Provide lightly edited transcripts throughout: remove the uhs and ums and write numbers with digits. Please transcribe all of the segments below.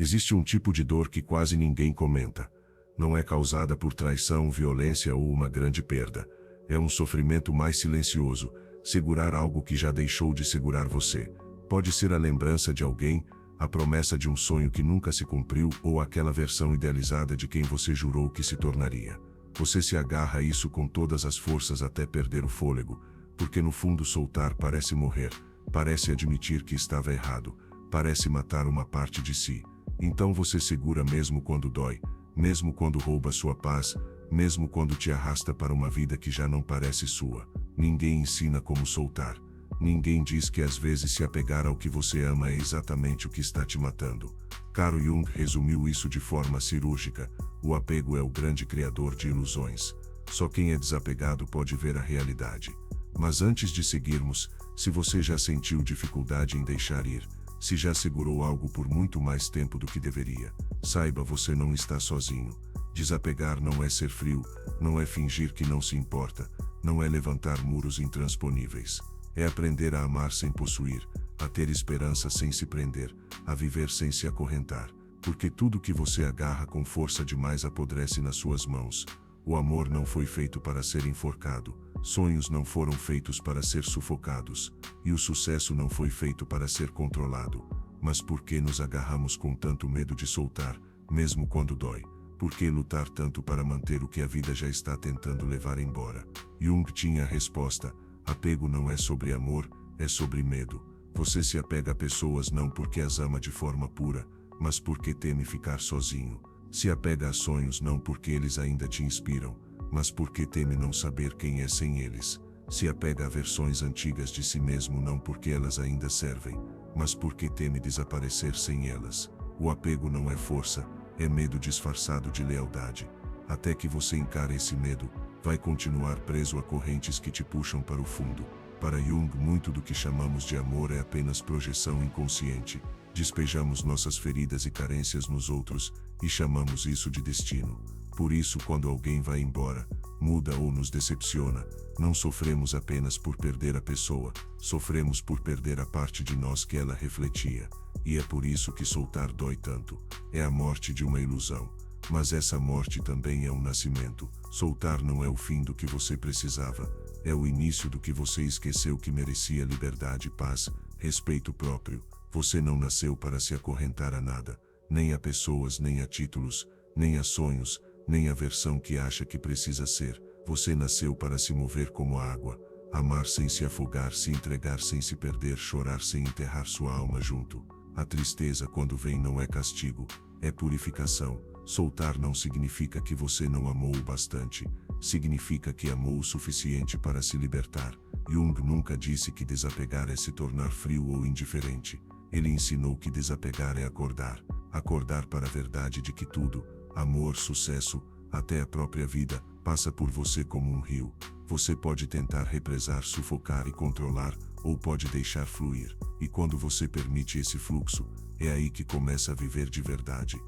Existe um tipo de dor que quase ninguém comenta. Não é causada por traição, violência ou uma grande perda. É um sofrimento mais silencioso, segurar algo que já deixou de segurar você. Pode ser a lembrança de alguém, a promessa de um sonho que nunca se cumpriu ou aquela versão idealizada de quem você jurou que se tornaria. Você se agarra a isso com todas as forças até perder o fôlego, porque no fundo soltar parece morrer, parece admitir que estava errado, parece matar uma parte de si. Então você segura mesmo quando dói, mesmo quando rouba sua paz, mesmo quando te arrasta para uma vida que já não parece sua. Ninguém ensina como soltar. Ninguém diz que às vezes se apegar ao que você ama é exatamente o que está te matando. Carl Jung resumiu isso de forma cirúrgica: o apego é o grande criador de ilusões. Só quem é desapegado pode ver a realidade. Mas antes de seguirmos, se você já sentiu dificuldade em deixar ir, se já segurou algo por muito mais tempo do que deveria, saiba, você não está sozinho. Desapegar não é ser frio, não é fingir que não se importa, não é levantar muros intransponíveis. É aprender a amar sem possuir, a ter esperança sem se prender, a viver sem se acorrentar. Porque tudo que você agarra com força demais apodrece nas suas mãos. O amor não foi feito para ser enforcado, sonhos não foram feitos para ser sufocados, e o sucesso não foi feito para ser controlado. Mas por que nos agarramos com tanto medo de soltar, mesmo quando dói? Por que lutar tanto para manter o que a vida já está tentando levar embora? Jung tinha a resposta: apego não é sobre amor, é sobre medo. Você se apega a pessoas não porque as ama de forma pura, mas porque teme ficar sozinho. Se apega a sonhos não porque eles ainda te inspiram, mas porque teme não saber quem é sem eles. Se apega a versões antigas de si mesmo não porque elas ainda servem, mas porque teme desaparecer sem elas. O apego não é força, é medo disfarçado de lealdade. Até que você encara esse medo, vai continuar preso a correntes que te puxam para o fundo. Para Jung, muito do que chamamos de amor é apenas projeção inconsciente. Despejamos nossas feridas e carências nos outros, e chamamos isso de destino. Por isso, quando alguém vai embora, muda ou nos decepciona, não sofremos apenas por perder a pessoa, sofremos por perder a parte de nós que ela refletia. E é por isso que soltar dói tanto. É a morte de uma ilusão. Mas essa morte também é um nascimento. Soltar não é o fim do que você precisava, é o início do que você esqueceu que merecia: liberdade, paz, respeito próprio. Você não nasceu para se acorrentar a nada, nem a pessoas, nem a títulos, nem a sonhos, nem a versão que acha que precisa ser. Você nasceu para se mover como a água, amar sem se afogar, se entregar sem se perder, chorar sem enterrar sua alma junto. A tristeza, quando vem, não é castigo, é purificação. Soltar não significa que você não amou o bastante, significa que amou o suficiente para se libertar. Jung nunca disse que desapegar é se tornar frio ou indiferente. Ele ensinou que desapegar é acordar. Acordar para a verdade de que tudo, amor, sucesso, até a própria vida, passa por você como um rio. Você pode tentar represar, sufocar e controlar, ou pode deixar fluir. E quando você permite esse fluxo, é aí que começa a viver de verdade.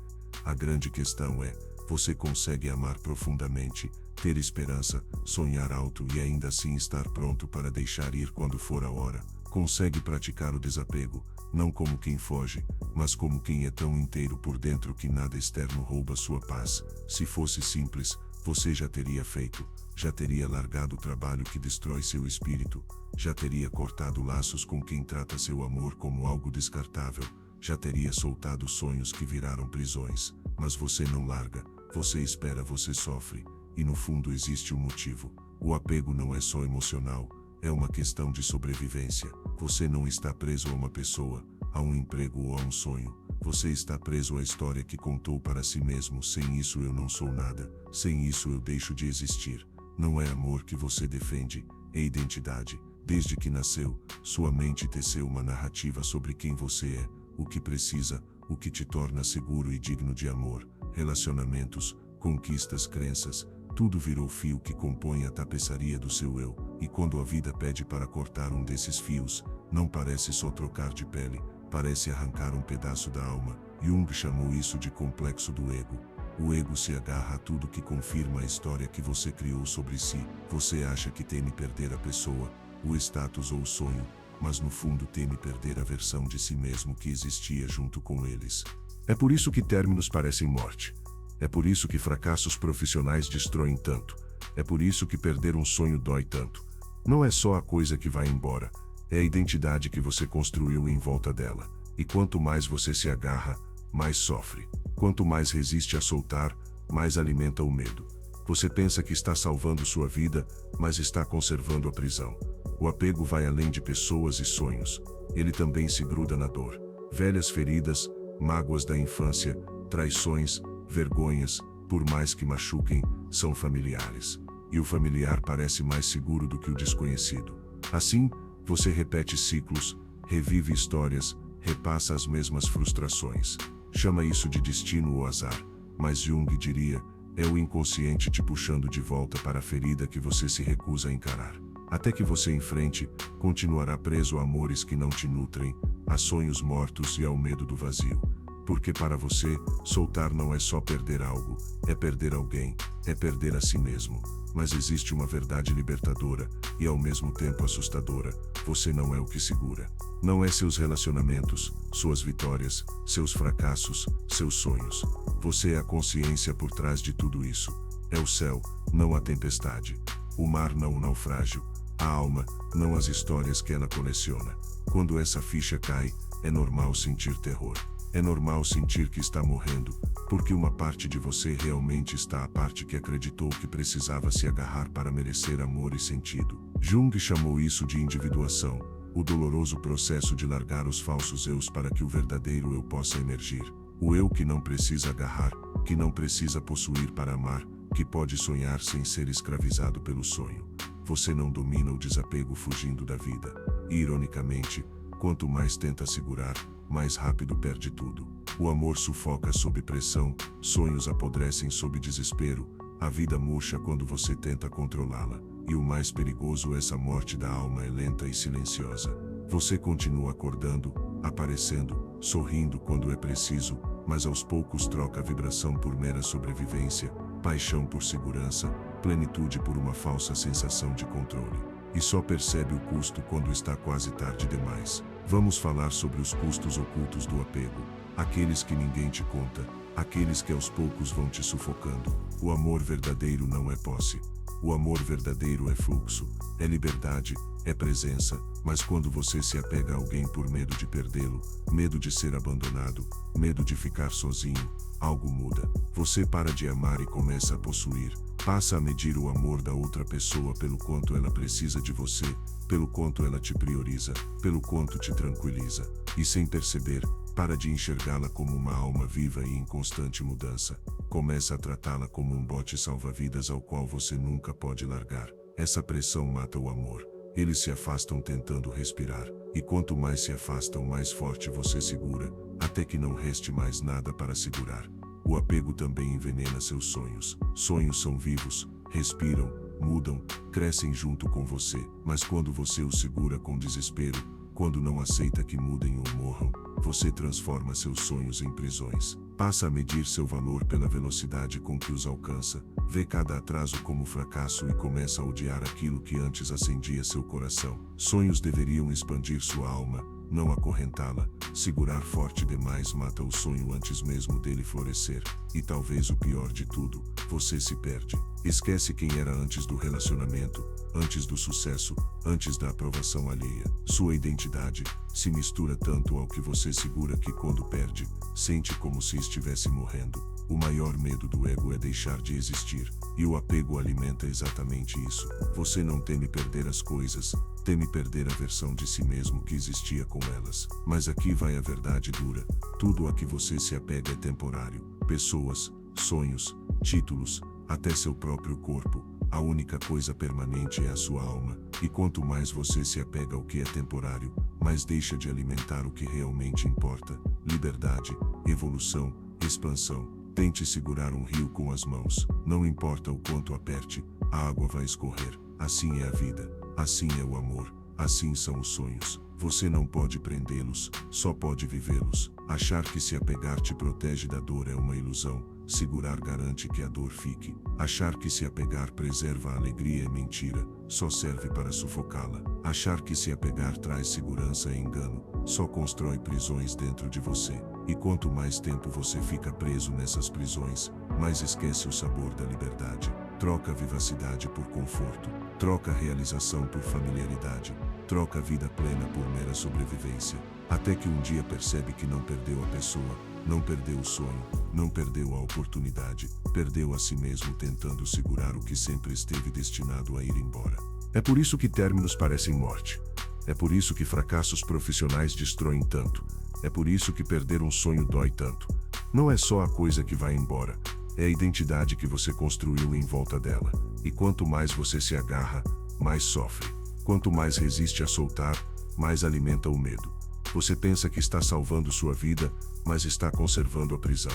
A grande questão é: você consegue amar profundamente, ter esperança, sonhar alto e ainda assim estar pronto para deixar ir quando for a hora? Consegue praticar o desapego, não como quem foge, mas como quem é tão inteiro por dentro que nada externo rouba sua paz? Se fosse simples, você já teria feito, já teria largado o trabalho que destrói seu espírito, já teria cortado laços com quem trata seu amor como algo descartável, já teria soltado sonhos que viraram prisões. Mas você não larga, você espera, você sofre, e no fundo existe um motivo. O apego não é só emocional, é uma questão de sobrevivência. Você não está preso a uma pessoa, a um emprego ou a um sonho. Você está preso à história que contou para si mesmo: sem isso eu não sou nada, sem isso eu deixo de existir. Não é amor que você defende, é identidade. Desde que nasceu, sua mente teceu uma narrativa sobre quem você é, o que precisa, o que te torna seguro e digno de amor. Relacionamentos, conquistas, crenças, tudo virou fio que compõe a tapeçaria do seu eu. E quando a vida pede para cortar um desses fios, não parece só trocar de pele, parece arrancar um pedaço da alma. Jung chamou isso de complexo do ego. O ego se agarra a tudo que confirma a história que você criou sobre si. Você acha que teme perder a pessoa, o status ou o sonho, mas no fundo teme perder a versão de si mesmo que existia junto com eles. É por isso que términos parecem morte. É por isso que fracassos profissionais destroem tanto. É por isso que perder um sonho dói tanto. Não é só a coisa que vai embora, é a identidade que você construiu em volta dela. E quanto mais você se agarra, mais sofre. Quanto mais resiste a soltar, mais alimenta o medo. Você pensa que está salvando sua vida, mas está conservando a prisão. O apego vai além de pessoas e sonhos. Ele também se gruda na dor. Velhas feridas, mágoas da infância, traições, vergonhas, por mais que machuquem, são familiares. E o familiar parece mais seguro do que o desconhecido. Assim, você repete ciclos, revive histórias, repassa as mesmas frustrações. Chama isso de destino ou azar, mas Jung diria, é o inconsciente te puxando de volta para a ferida que você se recusa a encarar. Até que você enfrente, continuará preso a amores que não te nutrem, a sonhos mortos e ao medo do vazio. Porque para você, soltar não é só perder algo, é perder alguém, é perder a si mesmo. Mas existe uma verdade libertadora, e ao mesmo tempo assustadora, você não é o que segura. Não é seus relacionamentos, suas vitórias, seus fracassos, seus sonhos. Você é a consciência por trás de tudo isso. É o céu, não a tempestade. O mar, não o naufrágio. A alma, não as histórias que ela coleciona. Quando essa ficha cai, é normal sentir terror. É normal sentir que está morrendo, porque uma parte de você realmente está a parte que acreditou que precisava se agarrar para merecer amor e sentido. Jung chamou isso de individuação, o doloroso processo de largar os falsos eus para que o verdadeiro eu possa emergir. O eu que não precisa agarrar, que não precisa possuir para amar, que pode sonhar sem ser escravizado pelo sonho. Você não domina o desapego fugindo da vida. E, ironicamente, quanto mais tenta segurar, mais rápido perde tudo. O amor sufoca sob pressão, sonhos apodrecem sob desespero, a vida murcha quando você tenta controlá-la. E o mais perigoso, essa morte da alma é lenta e silenciosa. Você continua acordando, aparecendo, sorrindo quando é preciso, mas aos poucos troca a vibração por mera sobrevivência, paixão por segurança, plenitude por uma falsa sensação de controle. E só percebe o custo quando está quase tarde demais. Vamos falar sobre os custos ocultos do apego, aqueles que ninguém te conta, aqueles que aos poucos vão te sufocando. O amor verdadeiro não é posse. O amor verdadeiro é fluxo, é liberdade, é presença, mas quando você se apega a alguém por medo de perdê-lo, medo de ser abandonado, medo de ficar sozinho, algo muda. Você para de amar e começa a possuir. Passa a medir o amor da outra pessoa pelo quanto ela precisa de você, pelo quanto ela te prioriza, pelo quanto te tranquiliza. E sem perceber, para de enxergá-la como uma alma viva e em constante mudança. Começa a tratá-la como um bote salva-vidas ao qual você nunca pode largar. Essa pressão mata o amor. Eles se afastam tentando respirar, e quanto mais se afastam, mais forte você segura, até que não reste mais nada para segurar. O apego também envenena seus sonhos. Sonhos são vivos, respiram, mudam, crescem junto com você, mas quando você os segura com desespero, quando não aceita que mudem ou morram, você transforma seus sonhos em prisões. Passa a medir seu valor pela velocidade com que os alcança, vê cada atraso como fracasso e começa a odiar aquilo que antes acendia seu coração. Sonhos deveriam expandir sua alma, não acorrentá-la. Segurar forte demais mata o sonho antes mesmo dele florescer. E talvez o pior de tudo, você se perde. Esquece quem era antes do relacionamento, antes do sucesso, antes da aprovação alheia. Sua identidade se mistura tanto ao que você segura que quando perde, sente como se estivesse morrendo. O maior medo do ego é deixar de existir, e o apego alimenta exatamente isso. Você não teme perder as coisas, teme perder a versão de si mesmo que existia com elas. Mas aqui vai a verdade dura: tudo a que você se apega é temporário. Pessoas, sonhos, títulos, até seu próprio corpo. A única coisa permanente é a sua alma, e quanto mais você se apega ao que é temporário, mais deixa de alimentar o que realmente importa: liberdade, evolução, expansão. Tente segurar um rio com as mãos. Não importa o quanto aperte, a água vai escorrer. Assim é a vida, assim é o amor, assim são os sonhos. Você não pode prendê-los, só pode vivê-los. Achar que se apegar te protege da dor é uma ilusão. Segurar garante que a dor fique. Achar que se apegar preserva a alegria é mentira, só serve para sufocá-la. Achar que se apegar traz segurança é engano, só constrói prisões dentro de você. E quanto mais tempo você fica preso nessas prisões, mais esquece o sabor da liberdade. Troca vivacidade por conforto. Troca realização por familiaridade. Troca vida plena por mera sobrevivência. Até que um dia percebe que não perdeu a pessoa, não perdeu o sonho, não perdeu a oportunidade, perdeu a si mesmo tentando segurar o que sempre esteve destinado a ir embora. É por isso que términos parecem morte. É por isso que fracassos profissionais destroem tanto. É por isso que perder um sonho dói tanto. Não é só a coisa que vai embora, é a identidade que você construiu em volta dela. E quanto mais você se agarra, mais sofre. Quanto mais resiste a soltar, mais alimenta o medo. Você pensa que está salvando sua vida, mas está conservando a prisão.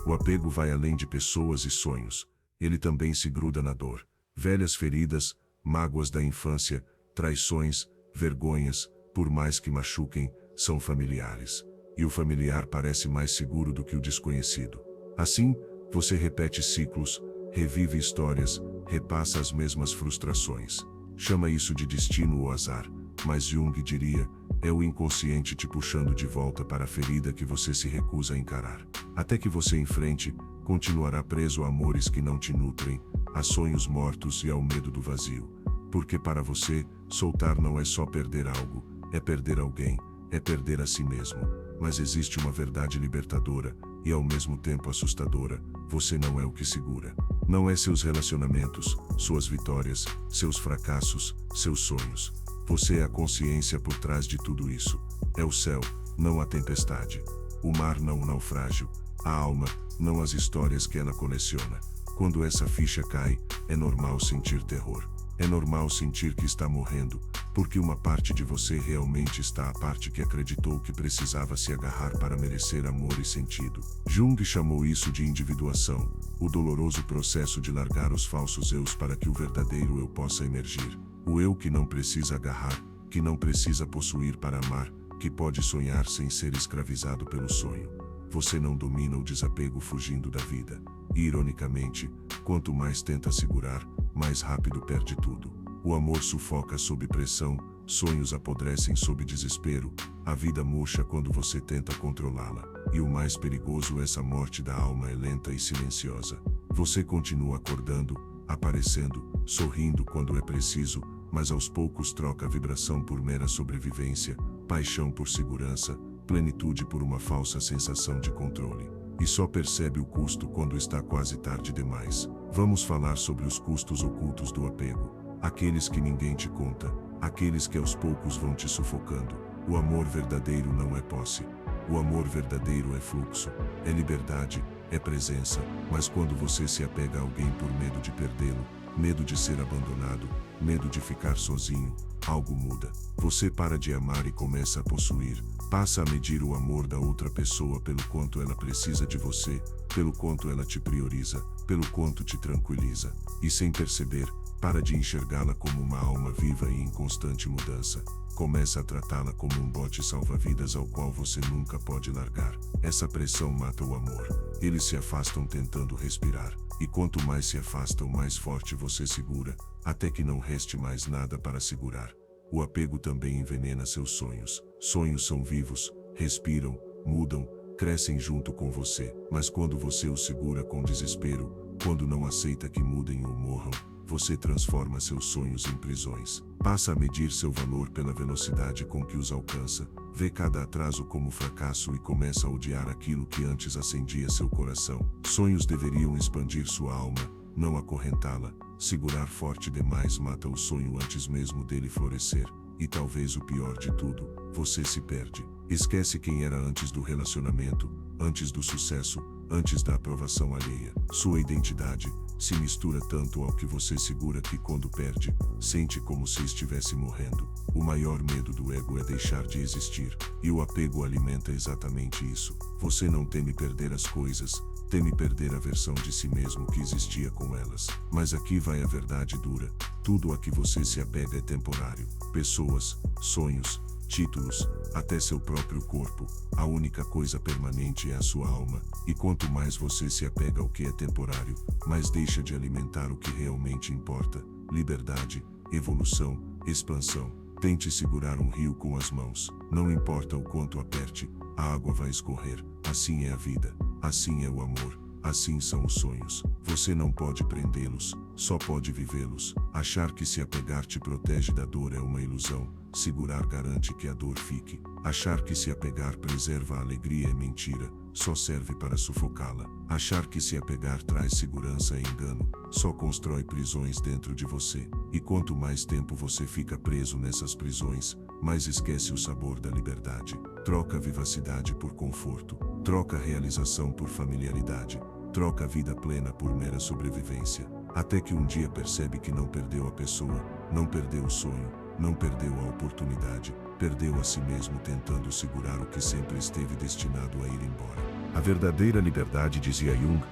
O apego vai além de pessoas e sonhos. Ele também se gruda na dor. Velhas feridas, mágoas da infância, traições, vergonhas, por mais que machuquem, são familiares. E o familiar parece mais seguro do que o desconhecido. Assim, você repete ciclos, revive histórias, repassa as mesmas frustrações. Chama isso de destino ou azar, mas Jung diria, é o inconsciente te puxando de volta para a ferida que você se recusa a encarar. Até que você enfrente, continuará preso a amores que não te nutrem, a sonhos mortos e ao medo do vazio. Porque para você, soltar não é só perder algo, é perder alguém, é perder a si mesmo. Mas existe uma verdade libertadora, e ao mesmo tempo assustadora, você não é o que segura. Não é seus relacionamentos, suas vitórias, seus fracassos, seus sonhos. Você é a consciência por trás de tudo isso. É o céu, não a tempestade. O mar, não o naufrágio. A alma, não as histórias que ela coleciona. Quando essa ficha cai, é normal sentir terror. É normal sentir que está morrendo, porque uma parte de você realmente está a parte que acreditou que precisava se agarrar para merecer amor e sentido. Jung chamou isso de individuação, o doloroso processo de largar os falsos eus para que o verdadeiro eu possa emergir. O eu que não precisa agarrar, que não precisa possuir para amar, que pode sonhar sem ser escravizado pelo sonho. Você não domina o desapego fugindo da vida. E, ironicamente, quanto mais tenta segurar, mais rápido perde tudo. O amor sufoca sob pressão, sonhos apodrecem sob desespero, a vida murcha quando você tenta controlá-la. E o mais perigoso, essa morte da alma é lenta e silenciosa. Você continua acordando, aparecendo, sorrindo quando é preciso, mas aos poucos troca a vibração por mera sobrevivência, paixão por segurança, plenitude por uma falsa sensação de controle. E só percebe o custo quando está quase tarde demais. Vamos falar sobre os custos ocultos do apego. Aqueles que ninguém te conta, aqueles que aos poucos vão te sufocando. O amor verdadeiro não é posse. O amor verdadeiro é fluxo, é liberdade, é presença. Mas quando você se apega a alguém por medo de perdê-lo, medo de ser abandonado, medo de ficar sozinho, algo muda. Você para de amar e começa a possuir. Passa a medir o amor da outra pessoa pelo quanto ela precisa de você, pelo quanto ela te prioriza, pelo quanto te tranquiliza. E sem perceber, para de enxergá-la como uma alma viva e em constante mudança. Começa a tratá-la como um bote salva-vidas ao qual você nunca pode largar. Essa pressão mata o amor. Eles se afastam tentando respirar. E quanto mais se afastam, mais forte você segura, até que não reste mais nada para segurar. O apego também envenena seus sonhos. Sonhos são vivos, respiram, mudam, crescem junto com você. Mas quando você os segura com desespero, quando não aceita que mudem ou morram, você transforma seus sonhos em prisões. Passa a medir seu valor pela velocidade com que os alcança, vê cada atraso como fracasso e começa a odiar aquilo que antes acendia seu coração. Sonhos deveriam expandir sua alma, não acorrentá-la. Segurar forte demais mata o sonho antes mesmo dele florescer. E talvez o pior de tudo, você se perde. Esquece quem era antes do relacionamento, antes do sucesso, antes da aprovação alheia. Sua identidade se mistura tanto ao que você segura que quando perde, sente como se estivesse morrendo. O maior medo do ego é deixar de existir, e o apego alimenta exatamente isso. Você não teme perder as coisas, teme perder a versão de si mesmo que existia com elas. Mas aqui vai a verdade dura: tudo a que você se apega é temporário. Pessoas, sonhos, títulos, até seu próprio corpo. A única coisa permanente é a sua alma, e quanto mais você se apega ao que é temporário, mais deixa de alimentar o que realmente importa: liberdade, evolução, expansão. Tente segurar um rio com as mãos. Não importa o quanto aperte, a água vai escorrer. Assim é a vida, assim é o amor, assim são os sonhos. Você não pode prendê-los, só pode vivê-los. Achar que se apegar te protege da dor é uma ilusão. Segurar garante que a dor fique. Achar que se apegar preserva a alegria é mentira, só serve para sufocá-la. Achar que se apegar traz segurança é engano, só constrói prisões dentro de você. E quanto mais tempo você fica preso nessas prisões, mais esquece o sabor da liberdade. Troca vivacidade por conforto, troca realização por familiaridade, troca vida plena por mera sobrevivência. Até que um dia percebe que não perdeu a pessoa, não perdeu o sonho, não perdeu a oportunidade, perdeu a si mesmo tentando segurar o que sempre esteve destinado a ir embora. A verdadeira liberdade, dizia Jung,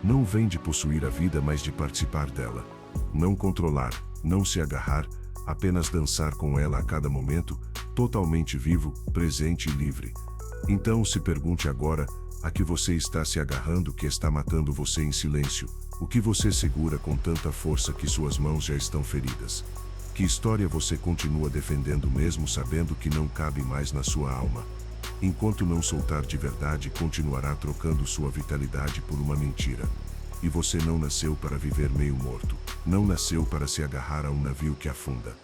não vem de possuir a vida, mas de participar dela. Não controlar, não se agarrar, apenas dançar com ela a cada momento, totalmente vivo, presente e livre. Então se pergunte agora, a que você está se agarrando que está matando você em silêncio? O que você segura com tanta força que suas mãos já estão feridas? Que história você continua defendendo mesmo sabendo que não cabe mais na sua alma? Enquanto não soltar de verdade, continuará trocando sua vitalidade por uma mentira. E você não nasceu para viver meio morto. Não nasceu para se agarrar a um navio que afunda.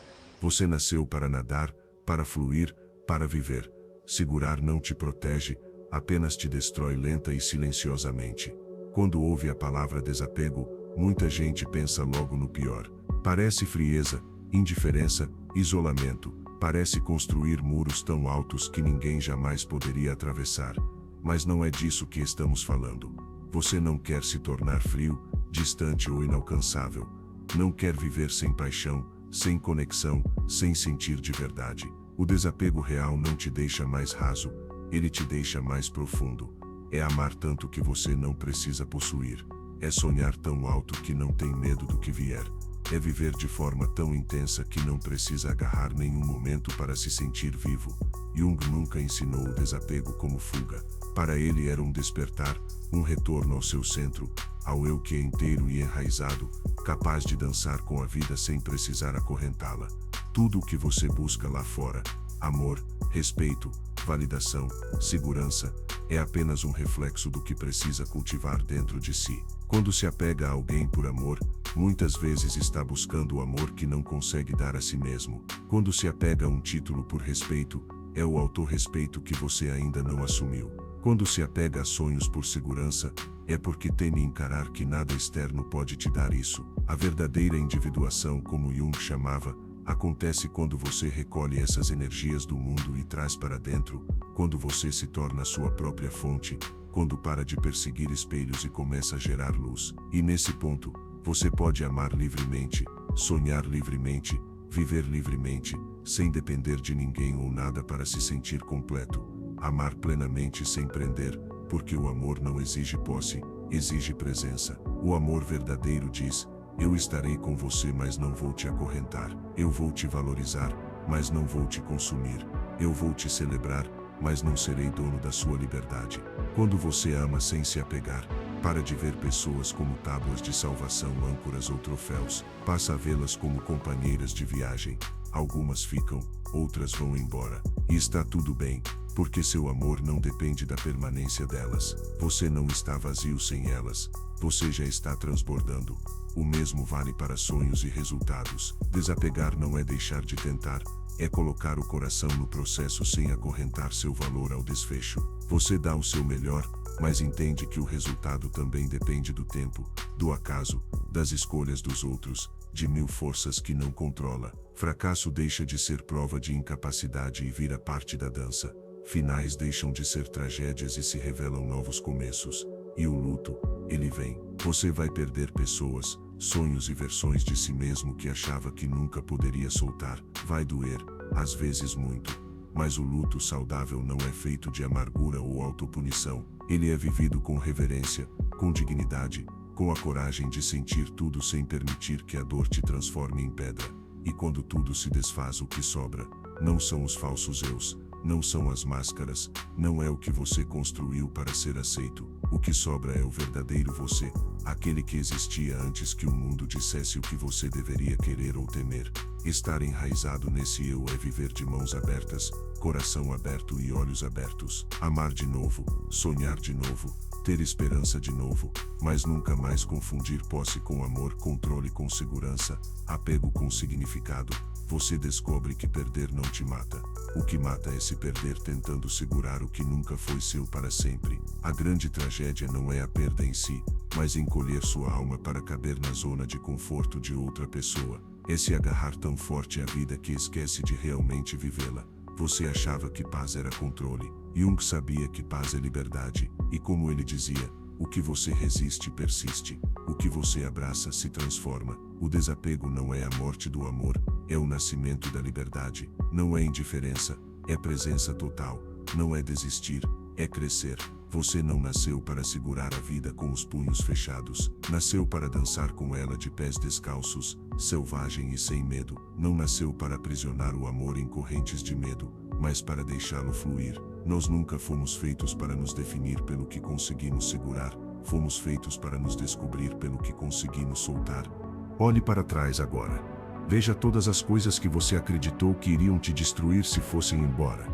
Você nasceu para nadar, para fluir, para viver. Segurar não te protege, apenas te destrói lenta e silenciosamente. Quando ouve a palavra desapego, muita gente pensa logo no pior. Parece frieza, indiferença, isolamento, parece construir muros tão altos que ninguém jamais poderia atravessar. Mas não é disso que estamos falando. Você não quer se tornar frio, distante ou inalcançável. Não quer viver sem paixão, sem conexão, sem sentir de verdade. O desapego real não te deixa mais raso, ele te deixa mais profundo. É amar tanto que você não precisa possuir. É sonhar tão alto que não tem medo do que vier. É viver de forma tão intensa que não precisa agarrar nenhum momento para se sentir vivo. Jung nunca ensinou o desapego como fuga. Para ele era um despertar, um retorno ao seu centro, ao eu que é inteiro e enraizado, capaz de dançar com a vida sem precisar acorrentá-la. Tudo o que você busca lá fora, amor, respeito, validação, segurança, é apenas um reflexo do que precisa cultivar dentro de si. Quando se apega a alguém por amor, muitas vezes está buscando o amor que não consegue dar a si mesmo. Quando se apega a um título por respeito, é o autorrespeito que você ainda não assumiu. Quando se apega a sonhos por segurança, é porque teme encarar que nada externo pode te dar isso. A verdadeira individuação, como Jung chamava, acontece quando você recolhe essas energias do mundo e traz para dentro, quando você se torna sua própria fonte, quando para de perseguir espelhos e começa a gerar luz. E nesse ponto, você pode amar livremente, sonhar livremente, viver livremente, sem depender de ninguém ou nada para se sentir completo. Amar plenamente sem prender, porque o amor não exige posse, exige presença. O amor verdadeiro diz: eu estarei com você, mas não vou te acorrentar. Eu vou te valorizar, mas não vou te consumir. Eu vou te celebrar, mas não serei dono da sua liberdade. Quando você ama sem se apegar, para de ver pessoas como tábuas de salvação, âncoras ou troféus. Passa a vê-las como companheiras de viagem. Algumas ficam, outras vão embora. E está tudo bem, porque seu amor não depende da permanência delas. Você não está vazio sem elas. Você já está transbordando. O mesmo vale para sonhos e resultados. Desapegar não é deixar de tentar, é colocar o coração no processo sem acorrentar seu valor ao desfecho. Você dá o seu melhor, mas entende que o resultado também depende do tempo, do acaso, das escolhas dos outros, de mil forças que não controla. Fracasso deixa de ser prova de incapacidade e vira parte da dança. Finais deixam de ser tragédias e se revelam novos começos. E o luto, ele vem. Você vai perder pessoas, sonhos e versões de si mesmo que achava que nunca poderia soltar. Vai doer, às vezes muito. Mas o luto saudável não é feito de amargura ou autopunição. Ele é vivido com reverência, com dignidade, com a coragem de sentir tudo sem permitir que a dor te transforme em pedra. E quando tudo se desfaz, o que sobra Não são os falsos eus, não são as máscaras, não é o que você construiu para ser aceito. O que sobra é o verdadeiro você, aquele que existia antes que o mundo dissesse o que você deveria querer ou temer. Estar enraizado nesse eu é viver de mãos abertas, coração aberto e olhos abertos. Amar de novo, sonhar de novo, ter esperança de novo, mas nunca mais confundir posse com amor, controle com segurança, apego com significado. Você descobre que perder não te mata. O que mata é se perder tentando segurar o que nunca foi seu para sempre. A grande tragédia não é a perda em si, mas encolher sua alma para caber na zona de conforto de outra pessoa. É se agarrar tão forte à vida que esquece de realmente vivê-la. Você achava que paz era controle. Jung sabia que paz é liberdade, e como ele dizia, o que você resiste persiste, o que você abraça se transforma. O desapego não é a morte do amor, é o nascimento da liberdade. Não é indiferença, é presença total. Não é desistir, é crescer. Você não nasceu para segurar a vida com os punhos fechados. Nasceu para dançar com ela de pés descalços, selvagem e sem medo. Não nasceu para aprisionar o amor em correntes de medo, mas para deixá-lo fluir. Nós nunca fomos feitos para nos definir pelo que conseguimos segurar. Fomos feitos para nos descobrir pelo que conseguimos soltar. Olhe para trás agora. Veja todas as coisas que você acreditou que iriam te destruir se fossem embora.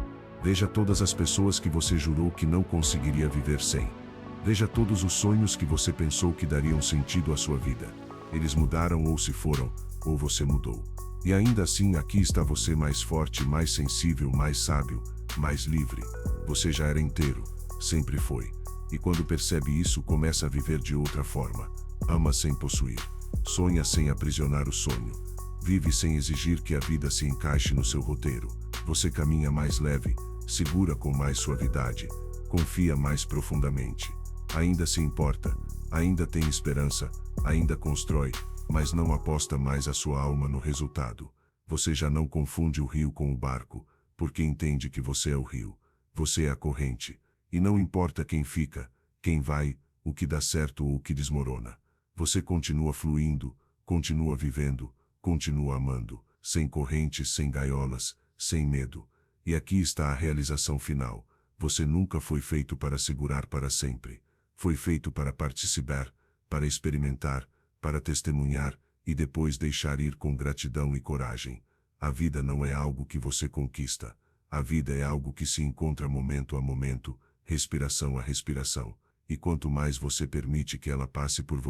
Veja todas as pessoas que você jurou que não conseguiria viver sem. Veja todos os sonhos que você pensou que dariam sentido à sua vida. Eles mudaram ou se foram, ou você mudou. E ainda assim aqui está você mais forte, mais sensível, mais sábio, mais livre. Você já era inteiro, sempre foi. E quando percebe isso, começa a viver de outra forma. Ama sem possuir. Sonha sem aprisionar o sonho. Vive sem exigir que a vida se encaixe no seu roteiro. Você caminha mais leve, segura com mais suavidade, confia mais profundamente. Ainda se importa, ainda tem esperança, ainda constrói, mas não aposta mais a sua alma no resultado. Você já não confunde o rio com o barco, porque entende que você é o rio. Você é a corrente, e não importa quem fica, quem vai, o que dá certo ou o que desmorona. Você continua fluindo, continua vivendo, continua amando, sem correntes, sem gaiolas, sem medo. E aqui está a realização final. Você nunca foi feito para segurar para sempre. Foi feito para participar, para experimentar, para testemunhar, e depois deixar ir com gratidão e coragem. A vida não é algo que você conquista. A vida é algo que se encontra momento a momento, respiração a respiração. E quanto mais você permite que ela passe por você,